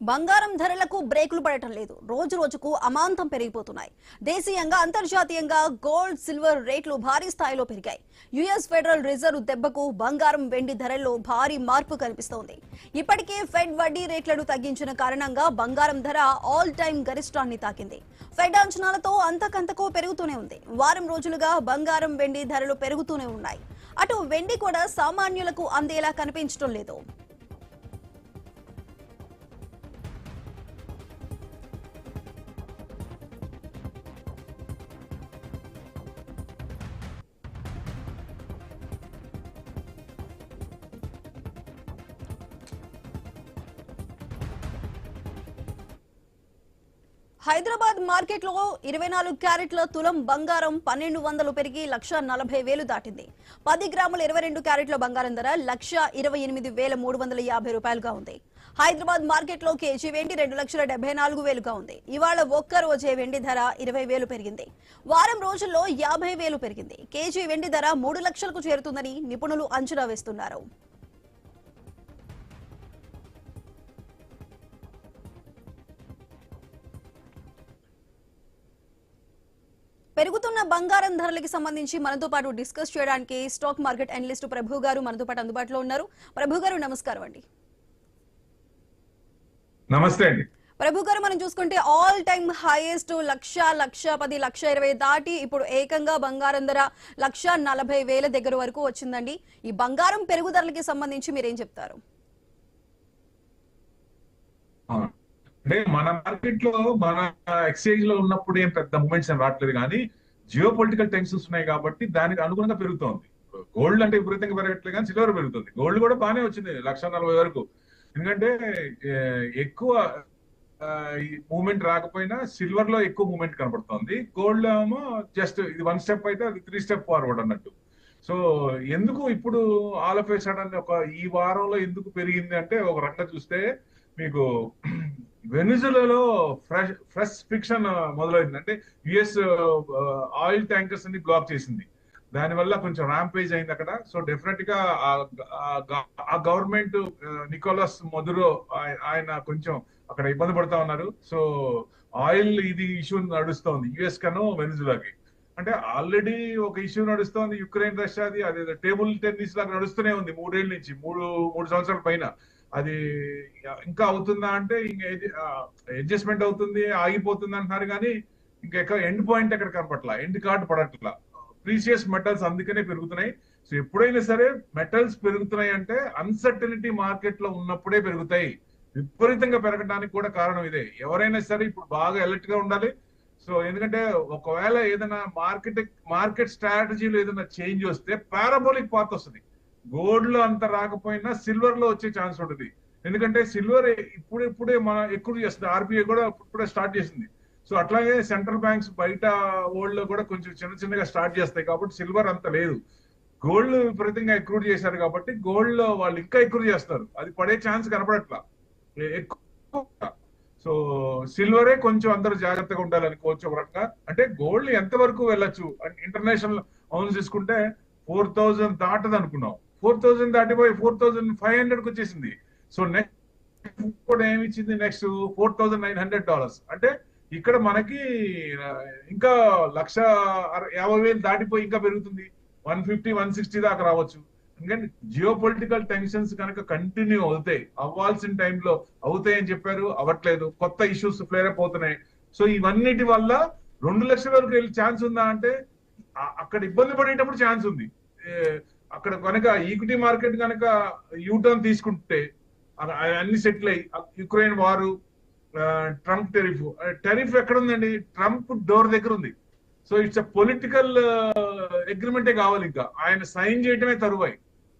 బంగారం ధరలకు బ్రేకులు పడటం లేదు. రోజు రోజుకు అమాంతం పెరిగిపోతున్నాయి. దేశీయంగా అంతర్జాతీయంగా గోల్డ్ సిల్వర్ రేట్లు భారీ స్థాయిలో పెరిగాయి. యుఎస్ ఫెడరల్ రిజర్వ్ దెబ్బకు బంగారం వెండి ధరల్లో భారీ మార్పు కనిపిస్తోంది. ఇప్పటికే ఫెడ్ వడ్డీ రేట్లను తగ్గించిన కారణంగా బంగారం ధర ఆల్ టైమ్ గరిష్టాన్ని తాకింది. ఫెడ్ అంచనాలతో అంతకంతకు పెరుగుతూనే ఉంది. వారం రోజులుగా బంగారం వెండి ధరలు పెరుగుతూనే ఉన్నాయి. అటు వెండి కూడా సామాన్యులకు అందేలా కనిపించడం లేదు. హైదరాబాద్ మార్కెట్లో 24 క్యారెట్ల తులం బంగారం 1200 పెరిగి 1,40,000 దాటింది. 10 గ్రాముల 22 క్యారెట్ల బంగారం ధర 1,28,350 రూపాయలుగా ఉంది. హైదరాబాద్ మార్కెట్లో కేజీ వెండి 2,74,000గా ఉంది. ఇవాళ ఒక్క రోజే వెండి ధర 20,000 పెరిగింది. వారం రోజుల్లో 50,000 పెరిగింది. కేజీ వెండి ధర 3 లక్షలకు చేరుతుందని నిపుణులు అంచనా వేస్తున్నారు. పెరుగుతున్న బంగారం ధరలకు సంబంధించి మనతో పాటు డిస్కస్ చేయడానికి స్టాక్ మార్కెట్ అనలిస్ట్ ప్రభు గారు మనతో పాటు అందుబాటులో ఉన్నారు. ప్రభు గారు నమస్కారం అండి. నమస్తే అండి. ప్రభు గారు, మనం చూసుకుంటే ఆల్ టైమ్ హైయెస్ట్ 1,10,00,000, 1,20,000 దాటి ఇప్పుడు ఏకంగా బంగారం ధర 1,40,000 దగ్గర వరకు వచ్చిందండి. ఈ బంగారం పెరుగుదలకి సంబంధించి మీరేం చెప్తారు? అంటే మన మార్కెట్ లో మన ఎక్స్చేంజ్ లో ఉన్నప్పుడు ఏం పెద్ద మూమెంట్స్ ఏం రావట్లేదు, కానీ జియో పొలిటికల్ టెన్షన్స్ ఉన్నాయి కాబట్టి దానికి అనుగుణంగా పెరుగుతోంది. గోల్డ్ అంటే విపరీతంగా పెరగట్లేదు, కానీ సిల్వర్ పెరుగుతుంది. గోల్డ్ కూడా బాగానే వచ్చింది 1,40,000 వరకు. ఎందుకంటే ఎక్కువ మూమెంట్ రాకపోయినా సిల్వర్ లో ఎక్కువ మూమెంట్ కనబడుతోంది. గోల్డ్ ఏమో జస్ట్ ఇది 1 స్టెప్ అయితే అది 3 స్టెప్ ఫార్వర్డ్ అన్నట్టు. సో ఎందుకు ఇప్పుడు ఆల్ ఆఫ్ ఏ సడన్ ఒక ఈ వారంలో ఎందుకు పెరిగింది అంటే, ఒక రకంగా చూస్తే మీకు వెనిజులాలో ఫ్రెష్ ఫిక్షన్ మొదలైంది. అంటే యుఎస్ ఆయిల్ ట్యాంకర్స్ అన్ని బ్లాక్ చేసింది. దానివల్ల కొంచెం ర్యాంపేజ్ అయింది అక్కడ. సో డెఫినెట్ గా ఆ గవర్నమెంట్ నికోలస్ మదురో ఆయన కొంచెం అక్కడ ఇబ్బంది పడతా ఉన్నారు. సో ఆయిల్ ఇది ఇష్యూ నడుస్తోంది యుఎస్ కను వెనిజులాకి. అంటే ఆల్రెడీ ఒక ఇష్యూ నడుస్తోంది యుక్రెయిన్ రష్యాది. అది టేబుల్ టెన్నిస్ లాగా నడుస్తూనే ఉంది 3 ఏళ్ల నుంచి, మూడు సంవత్సరాల పైన. అది ఇంకా అవుతుందా అంటే ఇంకా అడ్జస్ట్మెంట్ అవుతుంది, ఆగిపోతుంది అంటున్నారు, కానీ ఇంకా ఎండ్ పాయింట్ ఎక్కడ కనపట్లా, ఎండ్ కార్డ్ పడట్లా. ప్రీషియస్ మెటల్స్ అందుకనే పెరుగుతున్నాయి. సో ఎప్పుడైనా సరే మెటల్స్ పెరుగుతున్నాయి అంటే అన్సర్టనిటీ మార్కెట్ లో ఉన్నప్పుడే పెరుగుతాయి. విపరీతంగా పెరగడానికి కూడా కారణం ఇదే. ఎవరైనా సరే ఇప్పుడు బాగా అలర్ట్ గా ఉండాలి. సో ఎందుకంటే ఒకవేళ ఏదైనా మార్కెట్ స్ట్రాటజీలో ఏదైనా చేంజ్ వస్తే పారాబోలిక్ పాత్ వస్తుంది. గోల్డ్ లో అంత రాకపోయినా సిల్వర్ లో వచ్చే ఛాన్స్ ఉంటుంది. ఎందుకంటే సిల్వర్ ఇప్పుడే మన ఎక్కువ చేస్తుంది. ఆర్బీఐ కూడా ఇప్పుడే స్టార్ట్ చేసింది. సో అట్లాగే సెంట్రల్ బ్యాంక్స్ బయట వరల్డ్ లో కూడా కొంచెం చిన్నగా స్టార్ట్ చేస్తాయి. కాబట్టి సిల్వర్ అంత లేదు. గోల్డ్ విపరీతంగా ఎక్రూడ్ చేశారు కాబట్టి గోల్డ్ లో వాళ్ళు ఇంకా ఎక్రూడ్ చేస్తారు. అది పడే ఛాన్స్ కనపడట్లా ఎక్కువ. సో సిల్వరే కొంచెం అందరూ జాగ్రత్తగా ఉండాలనుకోవచ్చు ఒక రకంగా. అంటే గోల్డ్ ఎంత వరకు వెళ్ళొచ్చు ఇంటర్నేషనల్ అవును తీసుకుంటే 4,000 దాటది అనుకున్నాం. 4,000 దాటిపోయి 4,500కి వచ్చేసింది. సో నెక్స్ట్ కూడా ఏమి ఇచ్చింది, నెక్స్ట్ $4,900. అంటే ఇక్కడ మనకి ఇంకా 1,50,000 దాటిపోయి ఇంకా పెరుగుతుంది. 150, 160 దాకా రావచ్చు. ఎందుకంటే జియో పొలిటికల్ టెన్షన్స్ కనుక కంటిన్యూ అవ్వాల్సిన టైంలో అవుతాయని చెప్పారు, అవ్వట్లేదు. కొత్త ఇష్యూస్ ఫ్లేర్ అప్ అవుతున్నాయి. సో ఇవన్నిటి వల్ల 2 లక్షల వరకు వెళ్ళే ఛాన్స్ ఉందా అంటే అక్కడ ఇబ్బంది పడేటప్పుడు ఛాన్స్ ఉంది. అక్కడ కనుక ఈక్విటీ మార్కెట్ కనుక యూటర్న్ తీసుకుంటే అన్ని సెటిల్ అయ్యి, యుక్రెయిన్ వారు, ట్రంప్ టెరిఫ్ ఎక్కడ ఉందండి? ట్రంప్ డోర్ దగ్గర ఉంది. సో ఇట్స్ అ పొలిటికల్ అగ్రిమెంటే కావాలి. ఇంకా ఆయన సైన్ చేయటమే తరువాయి,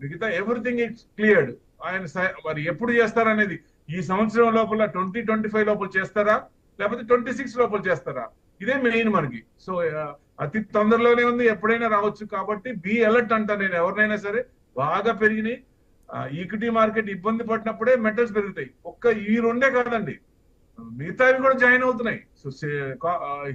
మిగతా ఎవ్రీథింగ్ ఇట్స్ క్లియర్డ్. ఆయన మరి ఎప్పుడు చేస్తారనేది, ఈ సంవత్సరం లోపల 2025 లోపల చేస్తారా, లేకపోతే 26 లోపల చేస్తారా, ఇదే మెయిన్ మనకి. సో అతి తొందరలోనే ఉంది, ఎప్పుడైనా రావచ్చు. కాబట్టి బీ అలర్ట్ అంటా నేను ఎవరినైనా సరే. బాగా పెరిగినాయి ఈక్విటీ మార్కెట్, ఇబ్బంది పడినప్పుడే మెటల్స్ పెరుగుతాయి. ఈ రెండే కాదండి, మిగతావి కూడా జాయిన్ అవుతున్నాయి. సో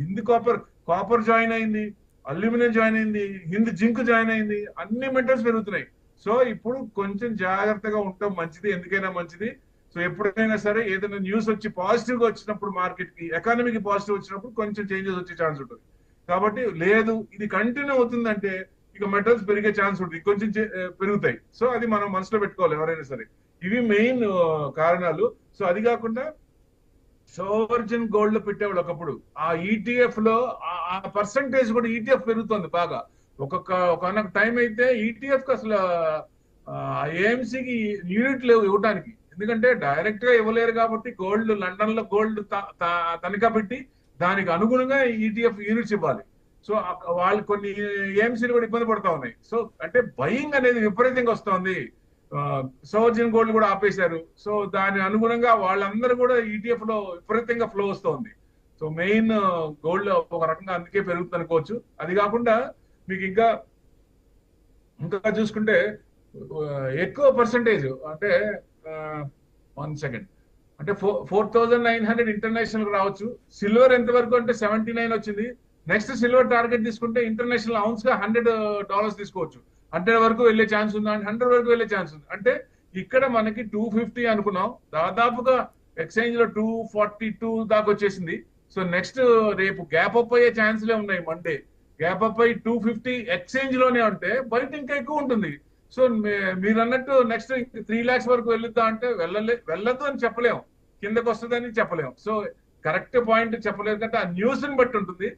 హింద్ కాపర్ జాయిన్ అయింది, అల్యూమినియం జాయిన్ అయింది, హింద్ జింక్ జాయిన్ అయింది, అన్ని మెటల్స్ పెరుగుతున్నాయి. సో ఇప్పుడు కొంచెం జాగ్రత్తగా ఉండటం మంచిది, ఎందుకైనా మంచిది. సో ఎప్పుడైనా సరే ఏదైనా న్యూస్ వచ్చి పాజిటివ్ గా వచ్చినప్పుడు మార్కెట్ కి ఎకానమీకి పాజిటివ్ వచ్చినప్పుడు కొంచెం చేంజెస్ వచ్చే ఛాన్స్ ఉంటుంది. కాబట్టి లేదు ఇది కంటిన్యూ అవుతుందంటే ఇక మెటల్స్ పెరిగే ఛాన్స్ ఉంటుంది, కొంచెం పెరుగుతాయి. సో అది మనం మనసులో పెట్టుకోవాలి ఎవరైనా సరే. ఇవి మెయిన్ కారణాలు. సో అది కాకుండా సోవర్జిన్ గోల్డ్ లో పెట్టేవాళ్ళు ఒకప్పుడు. ఆ ఈటీఎఫ్ లో ఆ పర్సంటేజ్ కూడా ఈటీఎఫ్ పెరుగుతుంది బాగా. ఒక టైం అయితే ఈటీఎఫ్ కి అసలు ఏఎంసీకి యూనిట్ లేవు ఇవ్వడానికి. ఎందుకంటే డైరెక్ట్ గా ఇవ్వలేరు కాబట్టి గోల్డ్ లండన్ లో గోల్డ్ తనఖా పెట్టి దానికి అనుగుణంగా ఈటీఎఫ్ యూనిట్స్ ఇవ్వాలి. సో వాళ్ళు కొన్ని ఏఎంసీలు కూడా ఇబ్బంది పడతా ఉన్నాయి. సో అంటే బయింగ్ అనేది విపరీతంగా వస్తుంది. సోవర్జిన్ గోల్డ్ కూడా ఆపేశారు. సో దాని అనుగుణంగా వాళ్ళందరూ కూడా ఈటీఎఫ్ లో విపరీతంగా ఫ్లో వస్తుంది. సో మెయిన్ గోల్డ్ ఒక రకంగా అందుకే పెరుగుతుంది అనుకోవచ్చు. అది కాకుండా మీకు ఇంకా చూసుకుంటే ఎక్కువ పర్సంటేజ్ అంటే 1 సెకండ్ అంటే 4,900 ఇంటర్నేషనల్ రావచ్చు. సిల్వర్ ఎంత వరకు అంటే 79 వచ్చింది. నెక్స్ట్ సిల్వర్ టార్గెట్ తీసుకుంటే ఇంటర్నేషనల్ అవున్స్ గా $100 తీసుకోవచ్చు. 100 వరకు వెళ్లే ఛాన్స్ ఉంది, 100 వరకు వెళ్లే ఛాన్స్ ఉంది. అంటే ఇక్కడ మనకి 250 అనుకున్నాం, దాదాపుగా ఎక్స్చేంజ్ లో 242 దాకా వచ్చేసింది. సో నెక్స్ట్ రేపు గ్యాప్ అప్ అయ్యే ఛాన్స్లే ఉన్నాయి. మండే గ్యాప్ అప్ అయ్యి 250 ఎక్స్చేంజ్ లోనే ఉంటే బయట ఇంకా ఎక్కువ ఉంటుంది. సో మీరు అన్నట్టు నెక్స్ట్ 3 lakhs వరకు వెళ్ళొద్దా అంటే వెళ్ళదు అని చెప్పలేము, కిందకు వస్తుందని చెప్పలేము. సో కరెక్ట్ పాయింట్ చెప్పలేదు కంటే ఆ న్యూస్ ని బట్టి ఉంటుంది.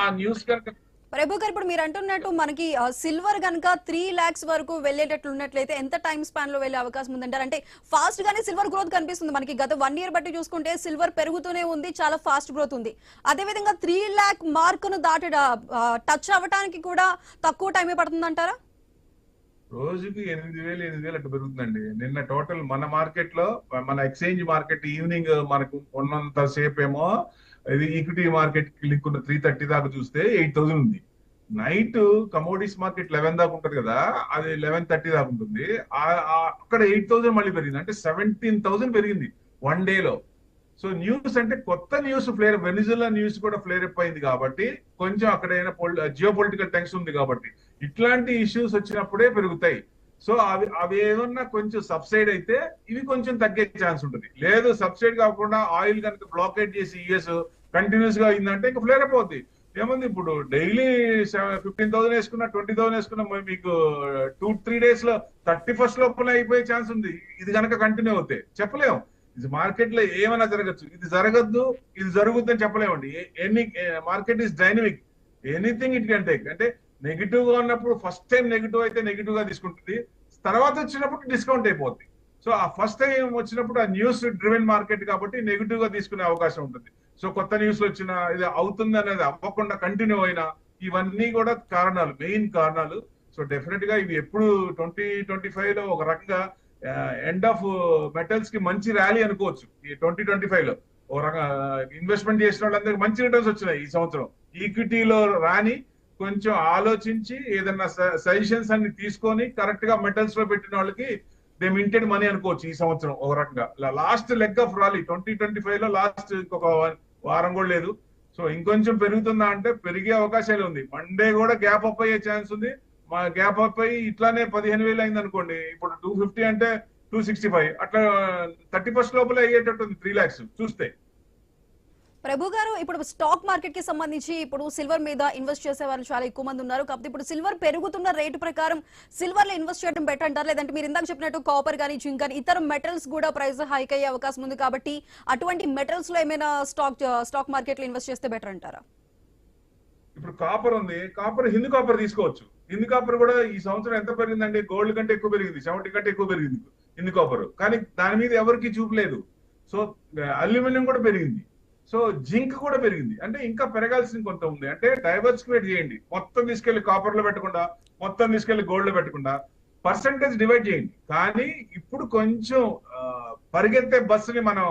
ఆ న్యూస్ కనుక ప్రభు గారు ఇప్పుడు మీరు అంటున్నట్టు మనకి సిల్వర్ కనుక 3 lakhs వరకు వెళ్ళేటట్లు ఉన్నట్లయితే ఎంత టైం స్పాన్ లో వెళ్ళే అవకాశం ఉందంటారు? అంటే ఫాస్ట్ గానే సిల్వర్ గ్రోత్ కనిపిస్తుంది మనకి. గత 1 year బట్టి చూసుకుంటే సిల్వర్ పెరుగుతూనే ఉంది, చాలా ఫాస్ట్ గ్రోత్ ఉంది. అదే విధంగా 3 lakh మార్క్ ను దాటి టచ్ అవ్వడానికి కూడా తక్కువ టైమే పడుతుందంటారా? రోజుకి 8,000 అట్లా పెరుగుతుందండి. నిన్న టోటల్ మన మార్కెట్ లో, మన ఎక్స్చేంజ్ మార్కెట్ ఈవినింగ్ మనకు ఉన్నంత సేపు ఏమో ఇది ఈక్విటీ మార్కెట్ కి లింక్ ఉన్న 330 దాకా చూస్తే 8,000 ఉంది. నైట్ కమోడిటీస్ మార్కెట్ 11 దాకా ఉంటది కదా, అది 11:30 దాకా ఉంటుంది. అక్కడ 8,000 మళ్ళీ పెరిగింది. అంటే 17,000 పెరిగింది 1 day లో. సో న్యూస్ అంటే కొత్త న్యూస్ వెనిజులా న్యూస్ కూడా ఫ్లేర్ అప్ అయింది కాబట్టి కొంచెం అక్కడైనా జియో పొలిటికల్ టెన్షన్ ఉంది కాబట్టి ఇట్లాంటి ఇష్యూస్ వచ్చినప్పుడే పెరుగుతాయి. సో అవి ఏమన్నా కొంచెం సబ్సైడ్ అయితే ఇవి కొంచెం తగ్గే ఛాన్స్ ఉంటుంది. లేదు సబ్సైడ్ కాకుండా ఆయిల్ కనుక బ్లాకేట్ చేసి యుఎస్ కంటిన్యూస్ గా అయిందంటే ఇంకా ఫ్లేర్ అప్ అవుతుంది. ఏముంది ఇప్పుడు డైలీ 15,000 వేసుకున్నా 20,000 వేసుకున్నా మీకు 2-3 days లో 31st లోపల అయిపోయే ఛాన్స్ ఉంది. ఇది కనుక కంటిన్యూ అవుతాయి చెప్పలేము. ఇది మార్కెట్ లో ఏమైనా జరగచ్చు, ఇది జరగద్దు ఇది జరుగుద్ది అని చెప్పలేమండి. Market is dynamic, anything it can take. అంటే నెగిటివ్ గా ఉన్నప్పుడు ఫస్ట్ టైం నెగిటివ్ అయితే నెగిటివ్ గా తీసుకుంటుంది, తర్వాత వచ్చినప్పుడు డిస్కౌంట్ అయిపోద్ది. సో ఆ ఫస్ట్ టైం వచ్చినప్పుడు ఆ న్యూస్ డ్రివెన్ మార్కెట్ కాబట్టి నెగిటివ్ గా తీసుకునే అవకాశం ఉంటుంది. సో కొత్త న్యూస్లు వచ్చినా ఇది అవుతుంది అనేది అవ్వకుండా కంటిన్యూ అయినా ఇవన్నీ కూడా కారణాలు, మెయిన్ కారణాలు. సో డెఫినెట్ గా ఇవి ఎప్పుడు 2025 లో ఒక రకంగా ఎండ్ ఆఫ్ మెటల్స్ కి మంచి ర్యాలీ అనుకోవచ్చు. ఈ 2025 లో ఒక రకంగా ఇన్వెస్ట్మెంట్ చేసిన వాళ్ళందరికీ మంచి రిటర్న్స్ వచ్చినాయి ఈ సంవత్సరం. ఈక్విటీలో రాని కొంచెం ఆలోచించి ఏదన్నా సజెషన్స్ అన్ని తీసుకొని కరెక్ట్ గా మెటల్స్ లో పెట్టిన వాళ్ళకి దే మింటెడ్ మనీ అనుకోవచ్చు ఈ సంవత్సరం ఒక రకంగా. లాస్ట్ లెగ్ ఆఫ్ ర్యాలీ 2025 లో లాస్ట్ ఇంకొక వారం కూడా లేదు. సో ఇంకొంచెం పెరుగుతుందా అంటే పెరిగే అవకాశాలు ఉంది. మండే కూడా గ్యాప్ అప్ అయ్యే ఛాన్స్ ఉంది. మా గ్యాప్ అప్ అయ్యి ఇట్లానే 15,000 అయింది అనుకోండి, ఇప్పుడు 250 అంటే 265 అట్లా 31st లోపల అయ్యేటట్టు ఉంది 3 lakhs చూస్తే. ప్రభు గారు ఇప్పుడు స్టాక్ మార్కెట్ కి సంబంధించి ఇప్పుడు సిల్వర్ మీద ఇన్వెస్ట్ చేసే వాళ్ళు చాలా ఎక్కువ మంది ఉన్నారు. కాబట్టి ఇప్పుడు సిల్వర్ పెరుగుతున్న రేటు ప్రకారం సిల్వర్ లో ఇన్వెస్ట్ చేయడం బెటర్ అంటారు? లేదంటే మీరు ఇందాక చెప్పినట్టు కాపర్ కానీ జింక్ కానీ ఇతర మెటల్స్ కూడా ప్రైస్ హైక్ అయ్యే అవకాశం ఉంది కాబట్టి అటువంటి మెటల్స్ లో ఏమైనా స్టాక్ మార్కెట్ లో ఇన్వెస్ట్ చేస్తే బెటర్ అంటారా? ఇప్పుడు కాపర్ ఉంది, కాపర్ హిందూ కాపర్ తీసుకోవచ్చు. హిందూ కాపర్ కూడా ఈ సంవత్సరం ఎంత పెరిగిందండి? గోల్డ్ కంటే ఎక్కువ పెరిగింది, 70 కంటే ఎక్కువ పెరిగింది హిందూ కాపర్. కానీ దాని మీద ఎవరికి చూపలేదు. సో అల్యూమినియం కూడా పెరిగింది. సో జింక్ కూడా పెరిగింది. అంటే ఇంకా పెరగాల్సింది కొంత ఉంది. అంటే డైవర్సిఫికేట్ చేయండి, మొత్తం తీసుకెళ్లి కాపర్ లో పెట్టకుండా మొత్తం తీసుకెళ్లి గోల్డ్ లో పెట్టకుండా పర్సంటేజ్ డివైడ్ చేయండి. కానీ ఇప్పుడు కొంచెం పరిగెత్తే బస్సుని మనం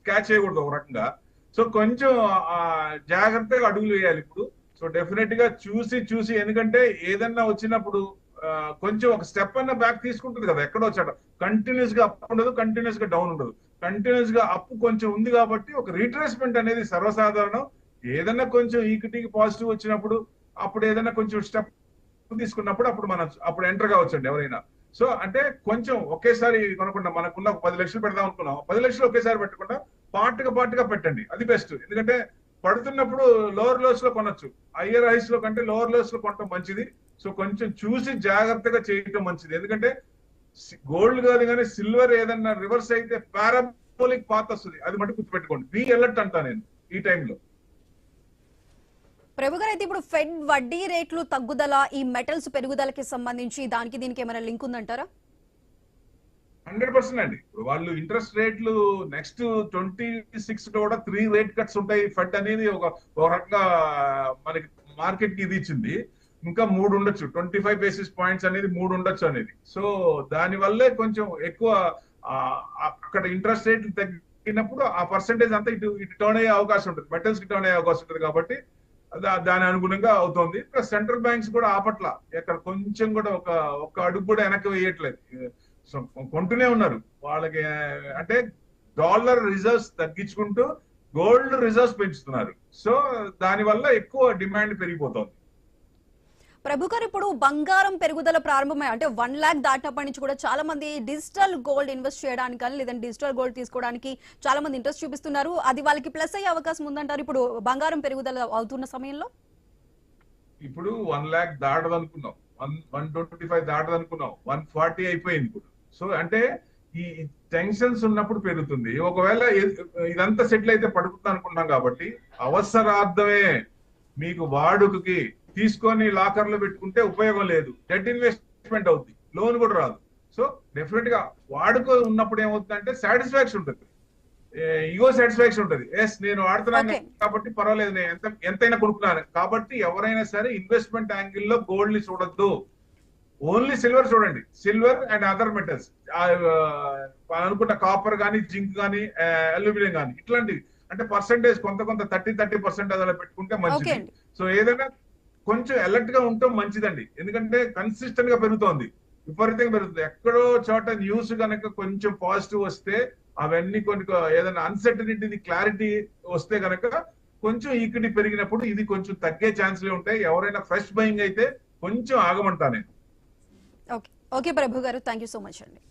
క్యాచ్ చేయకూడదు ఒక రకంగా. సో కొంచెం జాగ్రత్తగా అడుగులు వేయాలి ఇప్పుడు. సో డెఫినెట్ గా చూసి ఎందుకంటే ఏదన్నా వచ్చినప్పుడు కొంచెం ఒక స్టెప్ అన్న బ్యాక్ తీసుకుంటుంది కదా, ఎక్కడో వచ్చాడు. కంటిన్యూస్ గా అప్ ఉండదు, కంటిన్యూస్ గా డౌన్ ఉండదు. కంటిన్యూస్ గా అప్ కొంచెం ఉంది కాబట్టి ఒక రీట్రేస్మెంట్ అనేది సర్వసాధారణం. ఏదన్నా కొంచెం ఈక్విటీకి పాజిటివ్ వచ్చినప్పుడు అప్పుడు ఏదైనా కొంచెం స్టెప్ తీసుకున్నప్పుడు అప్పుడు మనం ఎంటర్ కావచ్చండి ఎవరైనా. సో అంటే కొంచెం ఒకేసారి కొనకుండా మనకున్న 10 లక్షలు పెడదాం అనుకున్నాం, 10 లక్షలు ఒకేసారి పెట్టకుండా పార్ట్గా పెట్టండి, అది బెస్ట్. ఎందుకంటే పడుతున్నప్పుడు లోవర్ లోస్ లో కొనొచ్చు, హయ్యర్ హైస్ లో కంటే లోవర్ లోస్ లో కొనడం మంచిది. సో కొంచెం చూసి జాగ్రత్తగా చేయటం మంచిది. ఎందుకంటే గోల్డ్ కాదు కానీ సిల్వర్ ఏదన్నా రివర్స్ అయితే పారాబోలిక్ పాత్ వస్తుంది, అది మటు గుర్తుపెట్టుకోండి. బీ అలర్ట్ అంటా నేను ఈ టైంలో. ప్రభు గారు, అయితే ఇప్పుడు ఫెడ్ వడ్డీ రేట్లు తగ్గుదల ఈ మెటల్స్ పెరుగుదలకి సంబంధించి దానికి దీనికి ఏమైనా లింక్ ఉందంటారా? 100% అండి. ఇప్పుడు వాళ్ళు ఇంట్రెస్ట్ రేట్లు నెక్స్ట్ 26 కూడా 3 రేట్ కట్స్ ఉంటాయి. ఫెడ్ అనేది ఒక రకంగా మనకి మార్కెట్ కి ఇది ఇచ్చింది. ఇంకా 3 ఉండొచ్చు, 25 బేసిస్ పాయింట్స్ అనేది 3 ఉండొచ్చు అనేది. సో దాని వల్లే కొంచెం ఎక్కువ అక్కడ ఇంట్రెస్ట్ రేట్లు తగ్గినప్పుడు ఆ పర్సంటేజ్ అంతా ఇటు టర్న్ అయ్యే అవకాశం ఉంటుంది, మెటల్స్ కి టర్న్ అయ్యే అవకాశం ఉంటుంది. కాబట్టి దాని అనుగుణంగా అవుతోంది. ప్లస్ సెంట్రల్ బ్యాంక్స్ కూడా ఆపట్ల, ఎక్కడ కొంచెం కూడా ఒక అడుగు కూడా వెనక్కి వేయట్లేదు, సో కొంటూనే ఉన్నారు. వాళ్ళకి అంటే డాలర్ రిజర్వ్స్ తగ్గించుకుంటూ గోల్డ్ రిజర్వ్స్ పెంచుతున్నారు. సో దాని వల్ల ఎక్కువ డిమాండ్ పెరిగిపోతుంది. ప్రభు గారు, ఇప్పుడు బంగారం పెరుగుదల ప్రారంభమై అంటే 1 లాక్ దాటినప్పటి నుంచి కూడా చాలా మంది డిజిటల్ గోల్డ్ ఇన్వెస్ట్ చేయడానికి కానీ లేదంటే డిజిటల్ గోల్డ్ తీసుకోవడానికి చాలా మంది ఇంట్రెస్ట్ చూపిస్తున్నారు. అది వాళ్ళకి ప్లస్ అయ్యే అవకాశం ఉందంటారు ఇప్పుడు బంగారం పెరుగుదల అవుతున్న సమయంలో? ఇప్పుడు 1 లాక్ దాటదనుకున్నాం, 125 దాటదనుకున్నాం, 140 అయిపోయింది ఇప్పుడు. సో అంటే ఈ టెన్షన్స్ ఉన్నప్పుడు పెరుగుతుంది. ఒకవేళ ఇదంతా సెటిల్ అయితే పడుతుంది అనుకుంటున్నాం. కాబట్టి అవసరార్థమే మీకు వాడుకకి తీసుకొని లాకర్ లో పెట్టుకుంటే ఉపయోగం లేదు, డెట్ ఇన్వెస్ట్మెంట్ అవుతుంది, లోన్ కూడా రాదు. సో డెఫినెట్ గా వాడుకో ఉన్నప్పుడు ఏమవుతుందంటే సాటిస్ఫాక్షన్ ఉంటుంది, ఈగో సాటిస్ఫాక్షన్ ఉంటుంది. ఎస్ నేను వాడుతున్నాను కాబట్టి పర్వాలేదు, నేను ఎంతైనా కొనుక్కున్నాను. కాబట్టి ఎవరైనా సరే ఇన్వెస్ట్మెంట్ యాంగిల్ లో గోల్డ్ ని చూడొద్దు, ఓన్లీ సిల్వర్ చూడండి. సిల్వర్ అండ్ అదర్ మెటల్స్ అనుకుంటా, కాపర్ కానీ, జింక్ కానీ, అల్యూమినియం కానీ, ఇట్లాంటివి అంటే పర్సెంటేజ్ కొంత 30% అలా పెట్టుకుంటే మంచిది. సో ఏదైనా కొంచెం అలర్ట్ గా ఉండటం మంచిదండి. ఎందుకంటే కన్సిస్టెంట్ గా పెరుగుతోంది, విపరీతంగా పెరుగుతుంది. ఎక్కడో చోట న్యూస్ కనుక కొంచెం పాజిటివ్ వస్తే అవన్నీ కొన్ని ఏదైనా అన్సర్టనిటీ క్లారిటీ వస్తే కనుక కొంచెం ఈక్విటీ పెరిగినప్పుడు ఇది కొంచెం తగ్గే ఛాన్స్లే ఉంటాయి. ఎవరైనా ఫ్రెష్ బయింగ్ అయితే కొంచెం ఆగమంటా నేను. ఓకే ప్రభు గారు, థ్యాంక్ యూ సో మచ్ అండి.